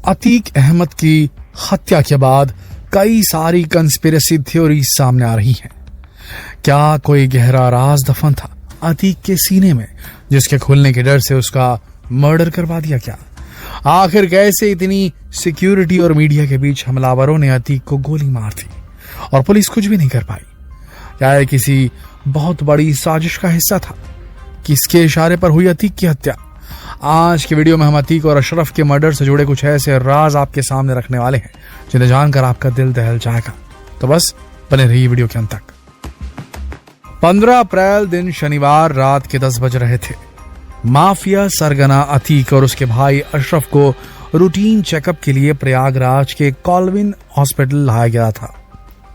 अतीक अहमद की हत्या के बाद कई सारी कंस्पिरेसी थ्योरी सामने आ रही हैं। क्या कोई गहरा राज दफन था अतीक के सीने में, जिसके खुलने के डर से उसका मर्डर करवा दिया? क्या आखिर कैसे इतनी सिक्योरिटी और मीडिया के बीच हमलावरों ने अतीक को गोली मार दी और पुलिस कुछ भी नहीं कर पाई? क्या यह किसी बहुत बड़ी साजिश का हिस्सा था? किसके इशारे पर हुई अतीक की हत्या? आज की वीडियो में हम अतीक और अशरफ के मर्डर से जुड़े कुछ ऐसे राज आपके सामने रखने वाले हैं जिन्हें जानकर आपका दिल दहल जाएगा। तो बस बने रहिए वीडियो के अंत तक। 15 अप्रैल दिन शनिवार रात के 10 बज रहे थे। माफिया सरगना अतीक और उसके भाई अशरफ को रूटीन चेकअप के लिए प्रयागराज के कॉलविन हॉस्पिटल लाया गया था।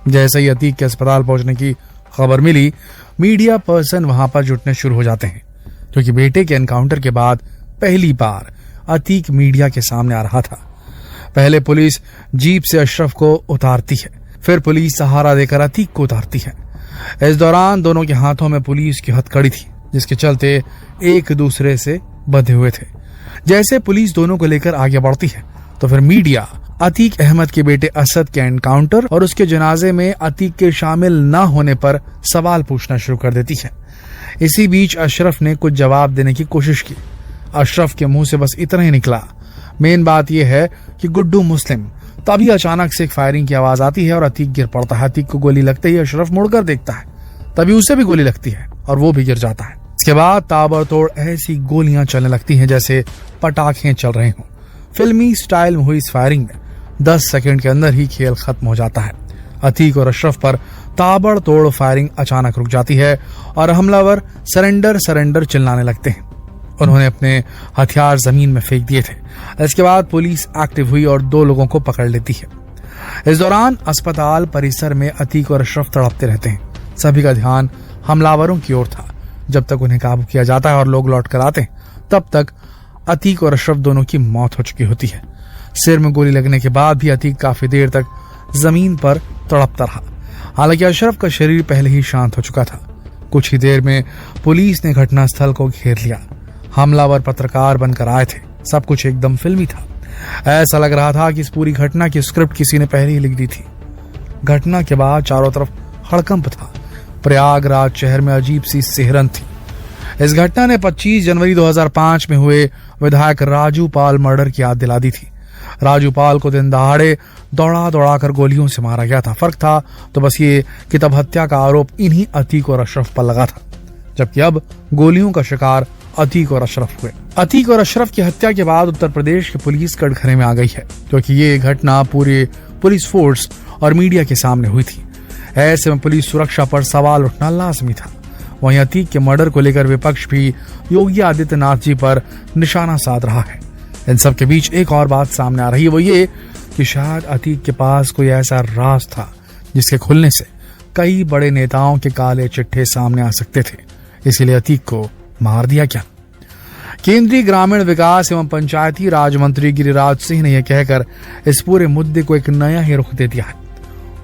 जैसे ही अतीक के अस्पताल पहुंचने की खबर मिली, मीडिया पर्सन वहां पर जुटने शुरू हो जाते हैं, क्योंकि बेटे के एनकाउंटर के बाद पहली बार अतीक मीडिया के सामने आ रहा था। पहले पुलिस जीप से अशरफ को उतारती है, फिर पुलिस सहारा देकर अतीक को उतारती है। इस दौरान दोनों के हाथों में पुलिस की हथकड़ी थी, जिसके चलते एक दूसरे से बंधे हुए थे। जैसे पुलिस दोनों को लेकर आगे बढ़ती है तो फिर मीडिया अतीक अहमद के बेटे असद के एनकाउंटर और उसके जनाजे में अतीक के शामिल न होने पर सवाल पूछना शुरू कर देती है। इसी बीच अशरफ ने कुछ जवाब देने की कोशिश की। अशरफ के मुंह से बस इतना ही निकला, मेन बात यह है कि गुड्डू मुस्लिम। तभी अचानक से एक फायरिंग की आवाज आती है और अतीक गिर पड़ता है। अतीक को गोली लगते ही अशरफ मुड़कर देखता है, तभी उसे भी गोली लगती है और वो भी गिर जाता है। इसके बाद ताबड़तोड़ ऐसी गोलियां चलने लगती हैं जैसे पटाखे चल रहे हों। फिल्मी स्टाइल में हुई इस फायरिंग में 10 सेकंड के अंदर ही खेल खत्म हो जाता है। अतीक और अशरफ पर ताबड़तोड़ फायरिंग अचानक रुक जाती है और हमलावर सरेंडर सरेंडर चिल्लाने लगते हैं। उन्होंने अपने हथियार जमीन में फेंक दिए थे। इसके बाद पुलिस एक्टिव हुई और 2 लोगों को पकड़ लेती है। इस दौरान अस्पताल परिसर में अतीक और अशरफ तड़पते रहते हैं। सभी का ध्यान हमलावरों की ओर था। जब तक उन्हें काबू किया जाता है और लोग लौट कर आते हैं, तब तक अतीक और अशरफ दोनों की मौत हो चुकी होती है। सिर में गोली लगने के बाद भी अतीक काफी देर तक जमीन पर तड़पता रहा। हालांकि अशरफ का शरीर पहले ही शांत हो चुका था। कुछ ही देर में पुलिस ने घटनास्थल को घेर लिया। हमलावर पत्रकार बनकर आए थे। सब कुछ एकदम फिल्मी था। ऐसा लग रहा था कि इस पूरी घटना की स्क्रिप्ट किसी ने पहले ही लिख दी थी। घटना के बाद चारों तरफ हड़कंप था। प्रयागराज शहर में अजीब सी सिहरन थी। इस घटना ने 25 जनवरी 2005 में हुए विधायक राजू पाल मर्डर की याद दिला दी थी। राजू पाल को दिन दहाड़े दौड़ा दौड़ा कर गोलियों से मारा गया था। फर्क था तो बस ये कि तब हत्या का आरोप इन्हीं अतीक और अशरफ पर लगा था, जबकि अब गोलियों का शिकार अतीक और अशरफ हुए। अतीक और अशरफ की हत्या के बाद उत्तर प्रदेश की पुलिस कटघरे में आ गई है, क्योंकि ये घटना पूरे पुलिस फोर्स और मीडिया के सामने हुई थी। ऐसे में पुलिस सुरक्षा पर सवाल उठना लाजमी था। वहीं अतीक के मर्डर को लेकर विपक्ष भी योगी आदित्यनाथ जी पर निशाना साध रहा है। इन सब के बीच एक और बात सामने आ रही है, वो ये कि शायद अतीक के पास कोई ऐसा राज था जिसके खुलने से कई बड़े नेताओं के काले चिट्ठे सामने आ सकते थे। इसीलिए अतीक को मार दिया क्या? केंद्रीय ग्रामीण विकास एवं पंचायती राज मंत्री गिरिराज सिंह ने यह कहकर इस पूरे मुद्दे को एक नया ही रुख दे दिया है।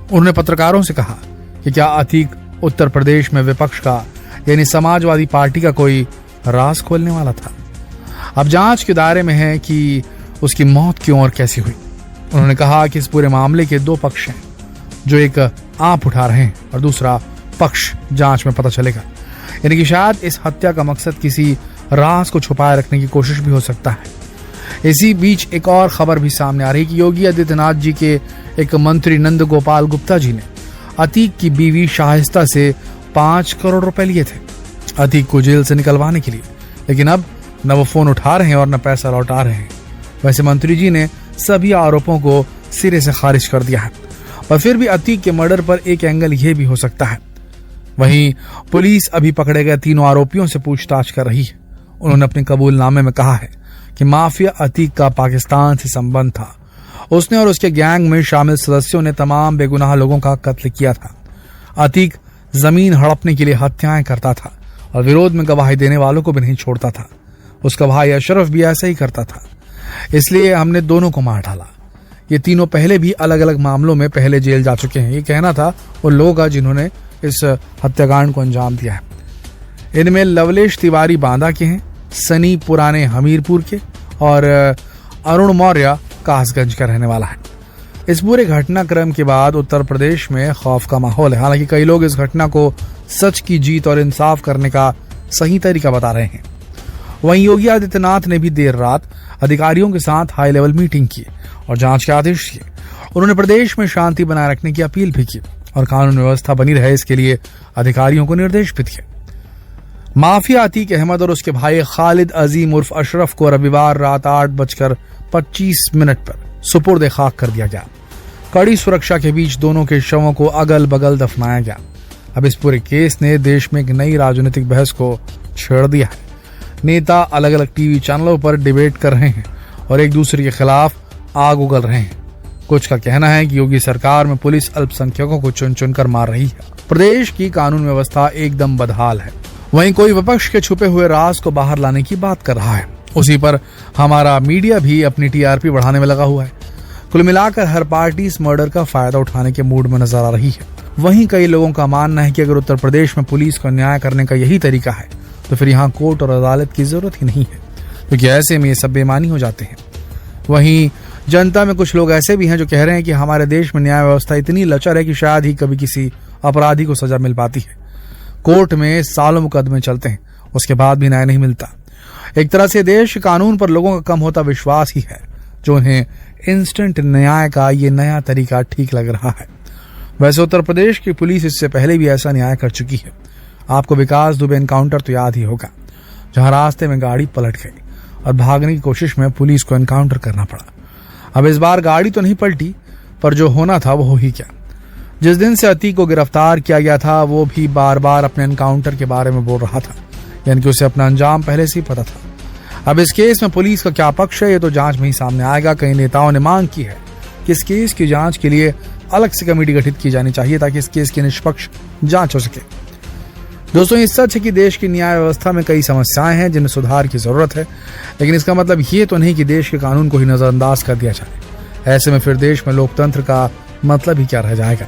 उन्होंने पत्रकारों से कहा कि क्या अतीक उत्तर प्रदेश में विपक्ष का यानी समाजवादी पार्टी का कोई राज खोलने वाला था? अब जांच के दायरे में है कि उसकी मौत क्यों और कैसी हुई। उन्होंने कहा कि इस पूरे मामले के 2 पक्ष हैं, जो एक आप उठा रहे हैं और दूसरा पक्ष जांच में पता चलेगा। यानी कि शायद इस हत्या का मकसद किसी राज को छुपाए रखने की कोशिश भी हो सकता है। इसी बीच एक और खबर भी सामने आ रही कि योगी आदित्यनाथ जी के एक मंत्री नंद गोपाल गुप्ता जी ने अतीक की बीवी शाहिस्ता से 5 करोड़ रुपए लिए थे अतीक को जेल से निकलवाने के लिए, लेकिन अब न वो फोन उठा रहे हैं और न पैसा लौटा रहे हैं। वैसे मंत्री जी ने सभी आरोपों को सिरे से खारिज कर दिया है, और फिर भी अतीक के मर्डर पर एक एंगल ये भी हो सकता है। वहीं पुलिस अभी पकड़े गए 3 आरोपियों से पूछताछ कर रही है। उन्होंने अपने कबूलनामे में कहा है कि माफिया अतीक का पाकिस्तान से संबंध था। उसने और उसके गैंग में शामिल सदस्यों ने तमाम बेगुनाह लोगों का कत्ल किया था। अतीक जमीन हड़पने के लिए हत्याएं करता था और विरोध में गवाही देने वालों को भी नहीं छोड़ता था। उसका भाई अशरफ भी ऐसा ही करता था, इसलिए हमने दोनों को मार डाला। ये तीनों पहले भी अलग अलग मामलों में पहले जेल जा चुके हैं। ये कहना था उन लोगों का जिन्होंने इस हत्याकांड को अंजाम दिया है। इनमें लवलेश तिवारी बांदा के हैं, सनी पुराने हमीरपुर के और अरुण मौर्य कासगंज का रहने वाला है। इस पूरे घटनाक्रम के बाद उत्तर प्रदेश में खौफ का माहौल है। हालांकि कई लोग इस घटना को सच की जीत और इंसाफ करने का सही तरीका बता रहे हैं। वहीं योगी आदित्यनाथ ने भी देर रात अधिकारियों के साथ हाई लेवल मीटिंग की और जांच के आदेश दिए। उन्होंने प्रदेश में शांति बनाए रखने की अपील भी की और कानून व्यवस्था बनी रहे इसके लिए अधिकारियों को निर्देश भी दिए। माफिया अतीक अहमद और उसके भाई खालिद अजीम उर्फ अशरफ को रविवार रात 8:25 पर सुपुर्द खाक कर दिया गया। कड़ी सुरक्षा के बीच दोनों के शवों को अगल बगल दफनाया गया। अब इस पूरे केस ने देश में एक नई राजनीतिक बहस को छेड़ दिया है। नेता अलग अलग टीवी चैनलों पर डिबेट कर रहे हैं और एक दूसरे के खिलाफ आग उगल रहे हैं। कुछ का कहना है कि योगी सरकार में पुलिस अल्पसंख्यकों को चुन चुन कर मार रही है। प्रदेश की कानून व्यवस्था एकदम बदहाल है। वहीं कोई विपक्ष के छुपे हुए राज को बाहर लाने की बात कर रहा है। उसी पर हमारा मीडिया भी अपनी टीआरपी बढ़ाने में लगा हुआ है। कुल मिलाकर हर पार्टी इस मर्डर का फायदा उठाने के मूड में नजर आ रही है। वहीं कई लोगों का मानना है कि अगर उत्तर प्रदेश में पुलिस को न्याय करने का यही तरीका है तो फिर यहाँ कोर्ट और अदालत की जरूरत ही नहीं है, क्योंकि ऐसे में ये सब बेईमानी हो जाते हैं। वहीं जनता में कुछ लोग ऐसे भी हैं जो कह रहे हैं कि हमारे देश में न्याय व्यवस्था इतनी लचर है कि शायद ही कभी किसी अपराधी को सजा मिल पाती है। कोर्ट में सालों मुकदमे चलते हैं, उसके बाद भी न्याय नहीं मिलता। एक तरह से देश कानून पर लोगों का कम होता विश्वास ही है जो उन्हें इंस्टेंट न्याय का ये नया तरीका ठीक लग रहा है। वैसे उत्तर प्रदेश की पुलिस इससे पहले भी ऐसा न्याय कर चुकी है। आपको विकास दुबे एनकाउंटर तो याद ही होगा, जहां रास्ते में गाड़ी पलट गई और भागने की कोशिश में पुलिस को एनकाउंटर करना पड़ा। अब इस बार गाड़ी तो नहीं पलटी, पर जो होना था वो हो ही क्या। जिस दिन से अतीक को गिरफ्तार किया गया था वो भी बार बार अपने एनकाउंटर के बारे में बोल रहा था, यानी कि उसे अपना अंजाम पहले से ही पता था। अब इस केस में पुलिस का क्या पक्ष है ये तो जांच में ही सामने आएगा। कई नेताओं ने मांग की है कि इस केस की जांच के लिए अलग से कमेटी गठित की जानी चाहिए ताकि इस केस की निष्पक्ष जांच हो सके। दोस्तों, ये सच है कि देश की न्याय व्यवस्था में कई समस्याएं हैं जिनमें सुधार की जरूरत है, लेकिन इसका मतलब ये तो नहीं कि देश के कानून को ही नजरअंदाज कर दिया जाए। ऐसे में फिर देश में लोकतंत्र का मतलब ही क्या रह जाएगा।